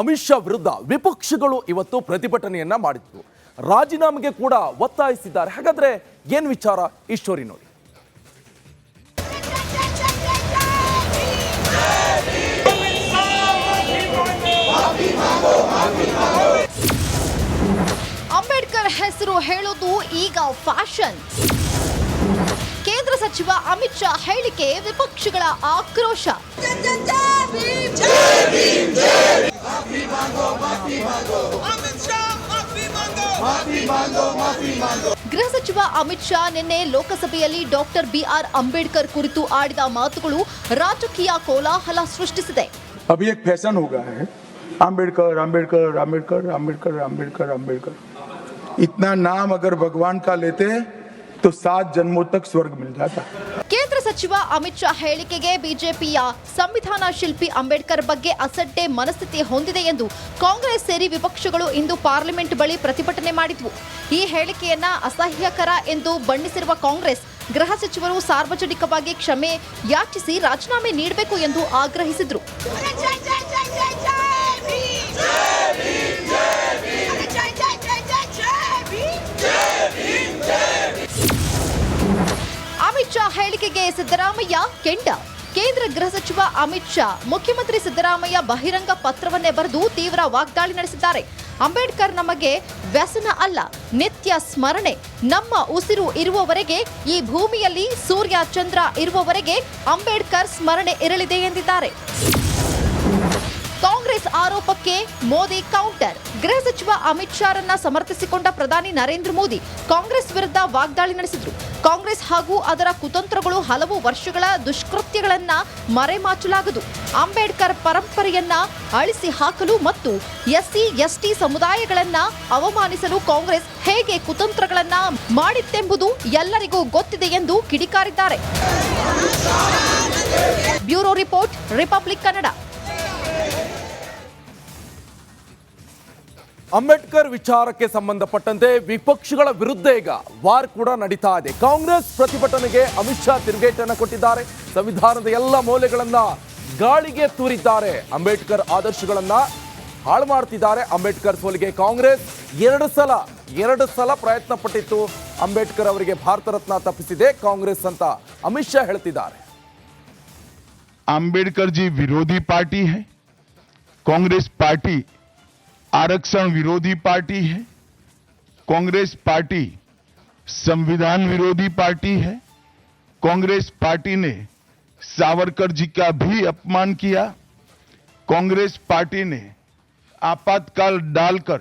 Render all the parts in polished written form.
ಅಮಿತ್ ಶಾ ವಿರುದ್ಧ ವಿಪಕ್ಷಗಳು ಇವತ್ತು ಪ್ರತಿಭಟನೆಯನ್ನ ಮಾಡಿತ್ತು. ರಾಜೀನಾಮೆಗೆ ಕೂಡ ಒತ್ತಾಯಿಸಿದ್ದಾರೆ. ಹಾಗಾದ್ರೆ ಏನು ವಿಚಾರ ಈ ಸ್ಟೋರಿ ನೋಡಿ. ಅಂಬೇಡ್ಕರ್ ಹೆಸರು ಹೇಳೋದು ಈಗ ಫ್ಯಾಷನ್. ಕೇಂದ್ರ ಸಚಿವ ಅಮಿತ್ ಶಾ ಹೇಳಿಕೆ ವಿಪಕ್ಷಗಳ ಆಕ್ರೋಶ. ಗೃಹ ಸಚಿವ ಅಮಿತ್ ಶಾ ನಿನ್ನೆ ಲೋಕಸಭೆಯಲ್ಲಿ ಡಾಕ್ಟರ್ ಬಿಆರ್ ಅಂಬೇಡ್ಕರ್ ಕುರಿತು ಆಡಿದ ಮಾತುಗಳು ರಾಜಕೀಯ ಕೋಲಾಹಲ ಸೃಷ್ಟಿಸಿದೆ. अभी एक फैशन हो गया है अंबेडकर अंबेडकर अंबेडकर अंबेडकर अंबेडकर अंबेडकर. इतना नाम अगर भगवान का लेते तो 7 जन्मों तक स्वर्ग मिल जाता. ಕೇಂದ್ರ ಸಚಿವ ಅಮಿತ್ ಶಾ ಹೇಳಿಕೆಗೆ ಬಿಜೆಪಿಯ ಸಂವಿಧಾನ ಶಿಲ್ಪಿ ಅಂಬೇಡ್ಕರ್ ಬಗ್ಗೆ ಅಸಡ್ಡೆ ಮನಸ್ಥಿತಿ ಹೊಂದಿದೆ ಎಂದು ಕಾಂಗ್ರೆಸ್ ಸೇರಿ ವಿಪಕ್ಷಗಳು ಇಂದು ಪಾರ್ಲಿಮೆಂಟ್ ಬಳಿ ಪ್ರತಿಭಟನೆ ಮಾಡಿದ್ವು. ಈ ಹೇಳಿಕೆಯನ್ನ ಅಸಹ್ಯಕರ ಎಂದು ಬಣ್ಣಿಸಿರುವ ಕಾಂಗ್ರೆಸ್ ಗೃಹ ಸಚಿವರು ಸಾರ್ವಜನಿಕವಾಗಿ ಕ್ಷಮೆ ಯಾಚಿಸಿ ರಾಜೀನಾಮೆ ನೀಡಬೇಕು ಎಂದು ಆಗ್ರಹಿಸಿದ್ರು. ಅಮಿತ್ ಶಾ ಹೇಳಿಕೆಗೆ ಸಿದ್ದರಾಮಯ್ಯ ಕೆಂಡ. ಕೇಂದ್ರ ಗೃಹ ಸಚಿವ ಅಮಿತ್ ಶಾ ಮುಖ್ಯಮಂತ್ರಿ ಸಿದ್ದರಾಮಯ್ಯ ಬಹಿರಂಗ ಪತ್ರವನ್ನೇ ಬರೆದು ತೀವ್ರ ವಾಗ್ದಾಳಿ ನಡೆಸಿದ್ದಾರೆ. ಅಂಬೇಡ್ಕರ್ ನಮಗೆ ವ್ಯಸನ ಅಲ್ಲ, ನಿತ್ಯ ಸ್ಮರಣೆ. ನಮ್ಮ ಉಸಿರು ಇರುವವರೆಗೆ, ಈ ಭೂಮಿಯಲ್ಲಿ ಸೂರ್ಯ ಚಂದ್ರ ಇರುವವರೆಗೆ ಅಂಬೇಡ್ಕರ್ ಸ್ಮರಣೆ ಇರಲಿದೆ ಎಂದಿದ್ದಾರೆ. ಕಾಂಗ್ರೆಸ್ ಆರೋಪಕ್ಕೆ ಮೋದಿ ಕೌಂಟರ್. ಗೃಹ ಸಚಿವ ಅಮಿತ್ ಶಾರನ್ನ ಸಮರ್ಥಿಸಿಕೊಂಡ ಪ್ರಧಾನಿ ನರೇಂದ್ರ ಮೋದಿ ಕಾಂಗ್ರೆಸ್ ವಿರುದ್ಧ ವಾಗ್ದಾಳಿ ನಡೆಸಿದರು. ಕಾಂಗ್ರೆಸ್ ಹಾಗೂ ಅದರ ಕುತಂತ್ರಗಳು ಹಲವು ವರ್ಷಗಳ ದುಷ್ಕೃತ್ಯಗಳನ್ನ ಮರೆಮಾಚಲಾಗದು. ಅಂಬೇಡ್ಕರ್ ಪರಂಪರೆಯನ್ನ ಅಳಿಸಿ ಹಾಕಲು ಮತ್ತು ಎಸ್ಸಿ ಎಸ್ಟಿ ಸಮುದಾಯಗಳನ್ನ ಅವಮಾನಿಸಲು ಕಾಂಗ್ರೆಸ್ ಹೇಗೆ ಕುತಂತ್ರಗಳನ್ನ ಮಾಡಿತ್ತೆಂಬುದು ಎಲ್ಲರಿಗೂ ಗೊತ್ತಿದೆ ಎಂದು ಕಿಡಿಕಾರಿದ್ದಾರೆ. Bureau report, republic Kannada. Ambedkar ವಿಚಾರಕ್ಕೆ ಸಂಬಂಧಪಟ್ಟಂತೆ ವಿಪಕ್ಷಗಳ ವಿರುದ್ಧ ಈಗ ವಾರ್ ಕೂಡ ನಡೀತಾ ಇದೆ. ಕಾಂಗ್ರೆಸ್ ಪ್ರತಿಭಟನೆಗೆ ಅಮಿತ್ ಶಾ ತಿರುಗೇಟನ್ನು ಕೊಟ್ಟಿದ್ದಾರೆ. ಸಂವಿಧಾನದ ಎಲ್ಲ ಮೌಲ್ಯಗಳನ್ನ ಗಾಳಿಗೆ ತೂರಿದ್ದಾರೆ. ಅಂಬೇಡ್ಕರ್ ಆದರ್ಶಗಳನ್ನ ಹಾಳು ಮಾಡ್ತಿದ್ದಾರೆ. ಅಂಬೇಡ್ಕರ್ ಸೋಲಿಗೆ ಕಾಂಗ್ರೆಸ್ ಎರಡು ಸಲ ಪ್ರಯತ್ನ ಪಟ್ಟಿತ್ತು. ಅಂಬೇಡ್ಕರ್ ಅವರಿಗೆ ಭಾರತ ರತ್ನ ತಪ್ಪಿಸಿದೆ ಕಾಂಗ್ರೆಸ್ ಅಂತ ಅಮಿತ್ ಶಾ ಹೇಳ್ತಿದ್ದಾರೆ. अंबेडकर जी विरोधी पार्टी है, कांग्रेस पार्टी आरक्षण विरोधी पार्टी है, कांग्रेस पार्टी संविधान विरोधी पार्टी है. कांग्रेस पार्टी ने सावरकर जी का भी अपमान किया. कांग्रेस पार्टी ने आपातकाल डालकर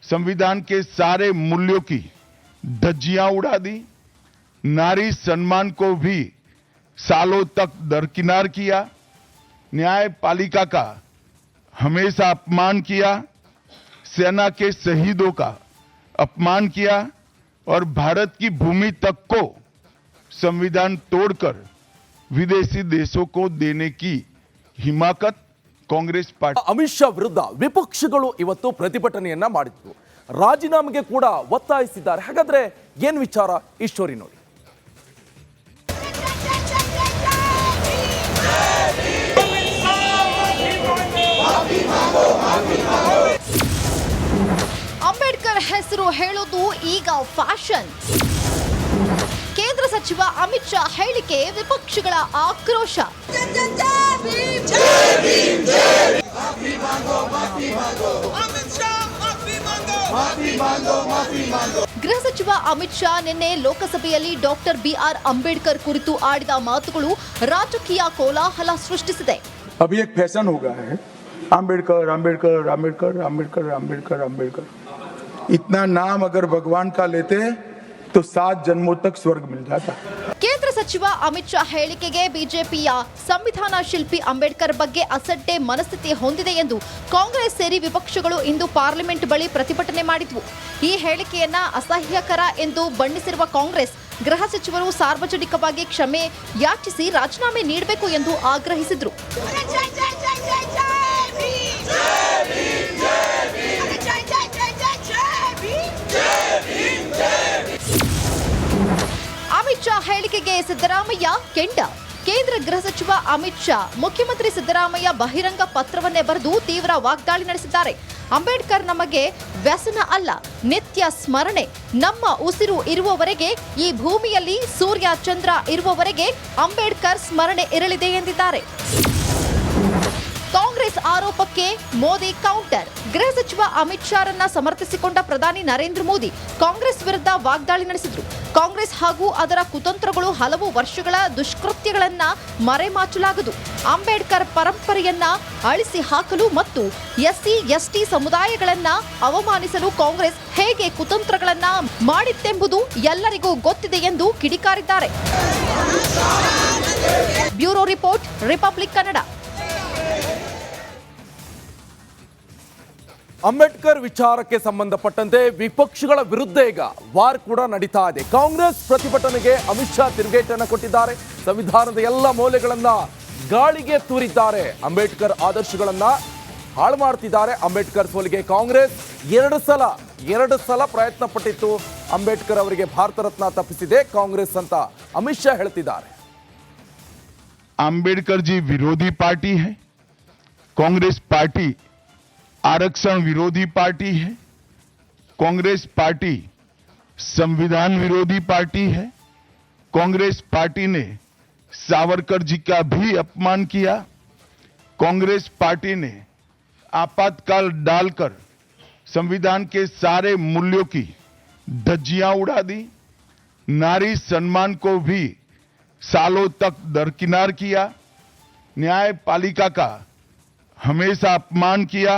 संविधान के सारे मूल्यों की धज्जियां उड़ा दी. नारी सम्मान को भी सालों तक दरकिनार किया. न्यायपालिका का हमेशा अपमान किया. सेना के शहीदों का अपमान किया और भारत की भूमि तक को संविधान तोड़कर विदेशी देशों को देने की हिमाकत कांग्रेस पार्टी. ಅಮಿತ್ ಶಾ ವಿರುದ್ಧ ವಿಪಕ್ಷಗಳು ಇವತ್ತು ಪ್ರತಿಭಟನೆಯನ್ನ ಮಾಡಿತ್ತು. ರಾಜೀನಾಮೆಗೆ ಕೂಡ ಒತ್ತಾಯಿಸಿದ್ದಾರೆ. ಹಾಗಾದ್ರೆ ಏನು ವಿಚಾರ ಈ ಸ್ಟೋರಿ ನೋಡಿ. ಅಂಬೇಡ್ಕರ್ ಹೆಸರು ಹೇಳೋದು ಈಗ ಫ್ಯಾಷನ್. ಕೇಂದ್ರ ಸಚಿವ ಅಮಿತ್ ಶಾ ಹೇಳಿಕೆ ವಿಪಕ್ಷಗಳ ಆಕ್ರೋಶ. ಗೃಹ ಸಚಿವ ಅಮಿತ್ ಶಾ ನಿನ್ನೆ ಲೋಕಸಭೆಯಲ್ಲಿ ಡಾಕ್ಟರ್ ಬಿಆರ್ ಅಂಬೇಡ್ಕರ್ ಕುರಿತು ಆಡಿದ ಮಾತುಗಳು ರಾಜಕೀಯ ಕೋಲಾಹಲ ಸೃಷ್ಟಿಸಿದೆ. अभी एक फैशन हो गया है अंबेडकर अंबेडकर अंबेडकर अंबेडकर अंबेडकर अंबेडकर. इतना नाम अगर भगवान का लेते तो 7 जन्मों तक स्वर्ग मिल जाता. ಕೇಂದ್ರ ಸಚಿವ ಅಮಿತ್ ಶಾ ಹೇಳಿಕೆಗೆ ಬಿಜೆಪಿಯ ಸಂವಿಧಾನ ಶಿಲ್ಪಿ ಅಂಬೇಡ್ಕರ್ ಬಗ್ಗೆ ಅಸಡ್ಡೆ ಮನಸ್ಥಿತಿ ಹೊಂದಿದೆ ಎಂದು ಕಾಂಗ್ರೆಸ್ ಸೇರಿ ವಿಪಕ್ಷಗಳು ಇಂದು ಪಾರ್ಲಿಮೆಂಟ್ ಬಳಿ ಪ್ರತಿಭಟನೆ ಮಾಡಿದ್ವು. ಈ ಹೇಳಿಕೆಯನ್ನ ಅಸಹ್ಯಕರ ಎಂದು ಬಣ್ಣಿಸಿರುವ ಕಾಂಗ್ರೆಸ್ ಗೃಹ ಸಚಿವರು ಸಾರ್ವಜನಿಕವಾಗಿ ಕ್ಷಮೆ ಯಾಚಿಸಿ ರಾಜೀನಾಮೆ ನೀಡಬೇಕು ಎಂದು ಆಗ್ರಹಿಸಿದ್ರು. ಅಮಿತ್ ಶಾ ಹೇಳಿಕೆಗೆ ಸಿದ್ದರಾಮಯ್ಯ ಕೆಂಡ. ಕೇಂದ್ರ ಗೃಹ ಸಚಿವ ಅಮಿತ್ ಶಾ ಮುಖ್ಯಮಂತ್ರಿ ಸಿದ್ದರಾಮಯ್ಯ ಬಹಿರಂಗ ಪತ್ರವನ್ನೇ ಬರೆದು ತೀವ್ರ ವಾಗ್ದಾಳಿ ನಡೆಸಿದ್ದಾರೆ. ಅಂಬೇಡ್ಕರ್ ನಮಗೆ ವ್ಯಸನ ಅಲ್ಲ, ನಿತ್ಯ ಸ್ಮರಣೆ. ನಮ್ಮ ಉಸಿರು ಇರುವವರೆಗೆ, ಈ ಭೂಮಿಯಲ್ಲಿ ಸೂರ್ಯ ಚಂದ್ರ ಇರುವವರೆಗೆ ಅಂಬೇಡ್ಕರ್ ಸ್ಮರಣೆ ಇರಲಿದೆ ಎಂದಿದ್ದಾರೆ. ಕಾಂಗ್ರೆಸ್ ಆರೋಪಕ್ಕೆ ಮೋದಿ ಕೌಂಟರ್. ಗೃಹ ಸಚಿವ ಅಮಿತ್ ಶಾರನ್ನ ಸಮರ್ಥಿಸಿಕೊಂಡ ಪ್ರಧಾನಿ ನರೇಂದ್ರ ಮೋದಿ ಕಾಂಗ್ರೆಸ್ ವಿರುದ್ಧ ವಾಗ್ದಾಳಿ ನಡೆಸಿದ್ರು. ಕಾಂಗ್ರೆಸ್ ಹಾಗೂ ಅದರ ಕುತಂತ್ರಗಳು ಹಲವು ವರ್ಷಗಳ ದುಷ್ಕೃತ್ಯಗಳನ್ನ ಮರೆಮಾಚಲಾಗದು. ಅಂಬೇಡ್ಕರ್ ಪರಂಪರೆಯನ್ನ ಅಳಿಸಿ ಹಾಕಲು ಮತ್ತು ಎಸ್ಸಿ ಎಸ್ಟಿ ಸಮುದಾಯಗಳನ್ನ ಅವಮಾನಿಸಲು ಕಾಂಗ್ರೆಸ್ ಹೇಗೆ ಕುತಂತ್ರಗಳನ್ನ ಮಾಡಿತ್ತೆಂಬುದು ಎಲ್ಲರಿಗೂ ಗೊತ್ತಿದೆ ಎಂದು ಕಿಡಿಕಾರಿದ್ದಾರೆ. Bureau report, republic Kannada. Ambedkar ವಿಚಾರಕ್ಕೆ ಸಂಬಂಧಪಟ್ಟಂತೆ ವಿಪಕ್ಷಗಳ ವಿರುದ್ಧ ಈಗ ವಾರ್ ಕೂಡ ನಡೀತಾ ಇದೆ. ಕಾಂಗ್ರೆಸ್ ಪ್ರತಿಭಟನೆಗೆ ಅಮಿತ್ ಶಾ ತಿರುಗೇಟನ್ನು ಕೊಟ್ಟಿದ್ದಾರೆ. ಸಂವಿಧಾನದ ಎಲ್ಲ ಮೌಲ್ಯಗಳನ್ನ ಗಾಳಿಗೆ ತೂರಿದ್ದಾರೆ. ಅಂಬೇಡ್ಕರ್ ಆದರ್ಶಗಳನ್ನ ಹಾಳು ಮಾಡ್ತಿದ್ದಾರೆ. ಅಂಬೇಡ್ಕರ್ ಸೋಲಿಗೆ ಕಾಂಗ್ರೆಸ್ ಎರಡು ಸಲ ಪ್ರಯತ್ನ ಪಟ್ಟಿತ್ತು. ಅಂಬೇಡ್ಕರ್ ಅವರಿಗೆ ಭಾರತ ರತ್ನ ತಪ್ಪಿಸಿದೆ ಕಾಂಗ್ರೆಸ್ ಅಂತ ಅಮಿತ್ ಶಾ ಹೇಳ್ತಿದ್ದಾರೆ. अंबेडकर जी विरोधी पार्टी है, कांग्रेस पार्टी आरक्षण विरोधी पार्टी है, कांग्रेस पार्टी संविधान विरोधी पार्टी है। कांग्रेस पार्टी ने सावरकर जी का भी अपमान किया। कांग्रेस पार्टी ने आपातकाल डालकर संविधान के सारे मूल्यों की धज्जियां उड़ा दी। नारी सम्मान को भी सालों तक दरकिनार किया। न्यायपालिका का हमेशा अपमान किया।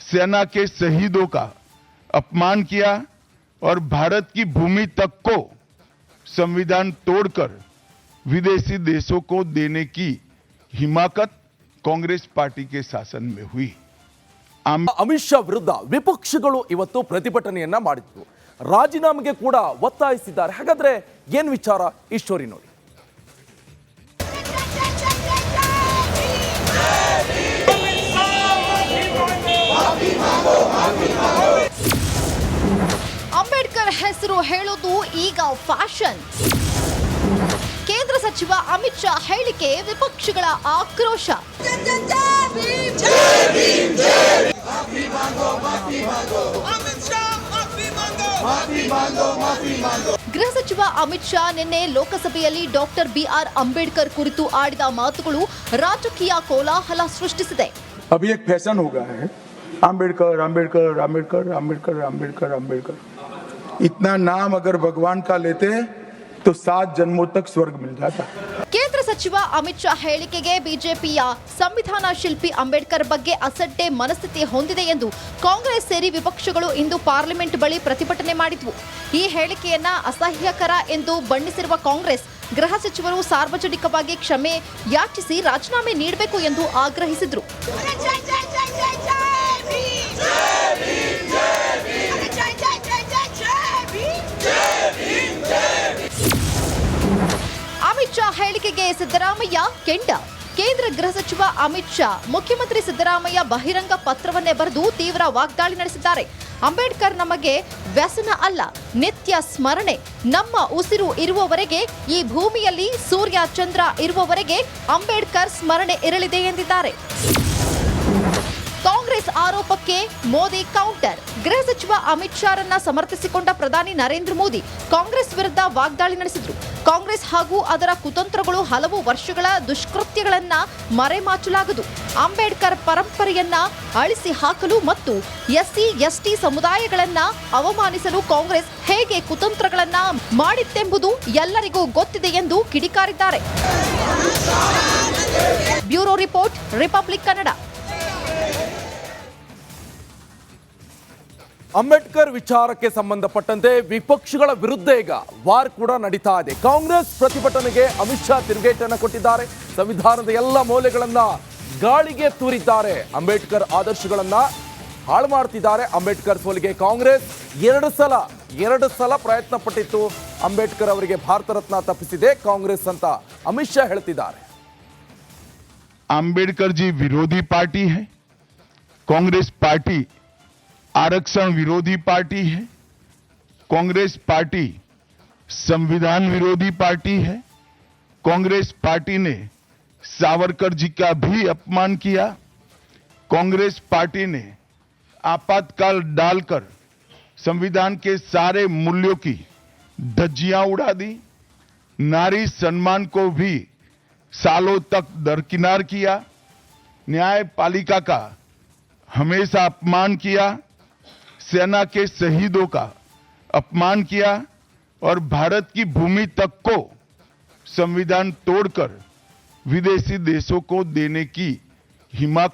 सेना के शहीदों का अपमान किया और भारत की भूमि तक को संविधान तोड़कर विदेशी देशों को देने की हिमाकत कांग्रेस पार्टी के शासन में हुई। ಅಮಿತ್ ಶಾ ವಿರುದ್ಧ ವಿಪಕ್ಷಗಳು ಇವತ್ತು ಪ್ರತಿಭಟನೆಯನ್ನ ಮಾಡಿದ್ರು. ರಾಜೀನಾಮೆಗೆ ಕೂಡ ಒತ್ತಾಯಿಸಿದ್ದಾರೆ. ಹಾಗಾದ್ರೆ ಏನ್ ವಿಚಾರ, ಈ ಸ್ಟೋರಿ ನೋಡಿ. ಅಂಬೇಡ್ಕರ್ ಹೆಸರು ಹೇಳೋದು ಈಗ ಫ್ಯಾಷನ್. ಕೇಂದ್ರ ಸಚಿವ ಅಮಿತ್ ಶಾ ಹೇಳಿಕೆ ವಿಪಕ್ಷಗಳ ಆಕ್ರೋಶ. ಗೃಹ ಸಚಿವ ಅಮಿತ್ ಶಾ ನಿನ್ನೆ ಲೋಕಸಭೆಯಲ್ಲಿ ಡಾಕ್ಟರ್ ಬಿಆರ್ ಅಂಬೇಡ್ಕರ್ ಕುರಿತು ಆಡಿದ ಮಾತುಗಳು ರಾಜಕೀಯ ಕೋಲಾಹಲ ಸೃಷ್ಟಿಸಿದೆ. अभी एक फैशन हो गया है, अंबेडकर अंबेडकर अंबेडकर अंबेडकर अंबेडकर अंबेडकर। इतना नाम अगर भगवान का लेते तो 7 जन्मों तक स्वर्ग मिल जाता। ಕೇಂದ್ರ ಸಚಿವ ಅಮಿತ್ ಶಾ ಹೇಳಿಕೆಗೆ ಬಿಜೆಪಿಯ ಸಂವಿಧಾನ ಶಿಲ್ಪಿ ಅಂಬೇಡ್ಕರ್ ಬಗ್ಗೆ ಅಸಡ್ಡೆ ಮನಸ್ಥಿತಿ ಹೊಂದಿದೆ ಎಂದು ಕಾಂಗ್ರೆಸ್ ಸೇರಿ ವಿಪಕ್ಷಗಳು ಇಂದು ಪಾರ್ಲಿಮೆಂಟ್ ಬಳಿ ಪ್ರತಿಭಟನೆ ಮಾಡಿದ್ವು. ಈ ಹೇಳಿಕೆಯನ್ನ ಅಸಹ್ಯಕರ ಎಂದು ಬಣ್ಣಿಸಿರುವ ಕಾಂಗ್ರೆಸ್ ಗೃಹ ಸಚಿವರು ಸಾರ್ವಜನಿಕವಾಗಿ ಕ್ಷಮೆ ಯಾಚಿಸಿ ರಾಜೀನಾಮೆ ನೀಡಬೇಕು ಎಂದು ಆಗ್ರಹಿಸಿದ್ರು. ಅಮಿತ್ ಶಾ ಹೇಳಿಕೆಗೆ ಸಿದ್ದರಾಮಯ್ಯ ಕೆಂಡ. ಕೇಂದ್ರ ಗೃಹ ಸಚಿವ ಅಮಿತ್ ಶಾ ಮುಖ್ಯಮಂತ್ರಿ ಸಿದ್ದರಾಮಯ್ಯ ಬಹಿರಂಗ ಪತ್ರವನ್ನೇ ಬರೆದು ತೀವ್ರ ವಾಗ್ದಾಳಿ ನಡೆಸಿದ್ದಾರೆ. ಅಂಬೇಡ್ಕರ್ ನಮಗೆ ವ್ಯಸನ ಅಲ್ಲ, ನಿತ್ಯ ಸ್ಮರಣೆ. ನಮ್ಮ ಉಸಿರು ಇರುವವರೆಗೆ, ಈ ಭೂಮಿಯಲ್ಲಿ ಸೂರ್ಯ ಚಂದ್ರ ಇರುವವರೆಗೆ ಅಂಬೇಡ್ಕರ್ ಸ್ಮರಣೆ ಇರಲಿದೆ ಎಂದಿದ್ದಾರೆ. ಕಾಂಗ್ರೆಸ್ ಆರೋಪಕ್ಕೆ ಮೋದಿ ಕೌಂಟರ್. ಗೃಹ ಸಚಿವ ಅಮಿತ್ ಶಾರನ್ನ ಸಮರ್ಥಿಸಿಕೊಂಡ ಪ್ರಧಾನಿ ನರೇಂದ್ರ ಮೋದಿ ಕಾಂಗ್ರೆಸ್ ವಿರುದ್ಧ ವಾಗ್ದಾಳಿ ನಡೆಸಿದ್ರು. ಕಾಂಗ್ರೆಸ್ ಹಾಗೂ ಅದರ ಕುತಂತ್ರಗಳು ಹಲವು ವರ್ಷಗಳ ದುಷ್ಕೃತ್ಯಗಳನ್ನ ಮರೆಮಾಚಲಾಗದು. ಅಂಬೇಡ್ಕರ್ ಪರಂಪರೆಯನ್ನ ಅಳಿಸಿ ಹಾಕಲು ಮತ್ತು ಎಸ್ಸಿ ಎಸ್ಟಿ ಸಮುದಾಯಗಳನ್ನ ಅವಮಾನಿಸಲು ಕಾಂಗ್ರೆಸ್ ಹೇಗೆ ಕುತಂತ್ರಗಳನ್ನ ಮಾಡಿತ್ತೆಂಬುದು ಎಲ್ಲರಿಗೂ ಗೊತ್ತಿದೆ ಎಂದು ಕಿಡಿಕಾರಿದ್ದಾರೆ. Bureau report, republic Kannada. Ambedkar ವಿಚಾರಕ್ಕೆ ಸಂಬಂಧಪಟ್ಟಂತೆ ವಿಪಕ್ಷಗಳ ವಿರುದ್ಧ ಈಗ ವಾರ್ ಕೂಡ ನಡೀತಾ ಇದೆ. ಕಾಂಗ್ರೆಸ್ ಪ್ರತಿಭಟನೆಗೆ ಅಮಿತ್ ಶಾ ತಿರುಗೇಟನ್ನು ಕೊಟ್ಟಿದ್ದಾರೆ. ಸಂವಿಧಾನದ ಎಲ್ಲ ಮೌಲ್ಯಗಳನ್ನ ಗಾಳಿಗೆ ತೂರಿದ್ದಾರೆ. ಅಂಬೇಡ್ಕರ್ ಆದರ್ಶಗಳನ್ನ ಹಾಳು ಮಾಡ್ತಿದ್ದಾರೆ. ಅಂಬೇಡ್ಕರ್ ಸೋಲಿಗೆ ಕಾಂಗ್ರೆಸ್ ಎರಡು ಸಲ ಪ್ರಯತ್ನ ಪಟ್ಟಿತ್ತು. ಅಂಬೇಡ್ಕರ್ ಅವರಿಗೆ ಭಾರತ ರತ್ನ ತಪ್ಪಿಸಿದೆ ಕಾಂಗ್ರೆಸ್ ಅಂತ ಅಮಿತ್ ಶಾ ಹೇಳ್ತಿದ್ದಾರೆ. अंबेडकर जी विरोधी पार्टी है, कांग्रेस पार्टी आरक्षण विरोधी पार्टी है, कांग्रेस पार्टी संविधान विरोधी पार्टी है, कांग्रेस पार्टी ने सावरकर जी का भी अपमान किया। कांग्रेस पार्टी ने आपातकाल डालकर संविधान के सारे मूल्यों की धज्जियां उड़ा दी। नारी सम्मान को भी सालों तक दरकिनार किया। न्यायपालिका का हमेशा अपमान किया। सेना के शहीदों का अपमान किया और भारत की भूमि तक को संविधान तोड़कर विदेशी देशों को देने की हिम्मत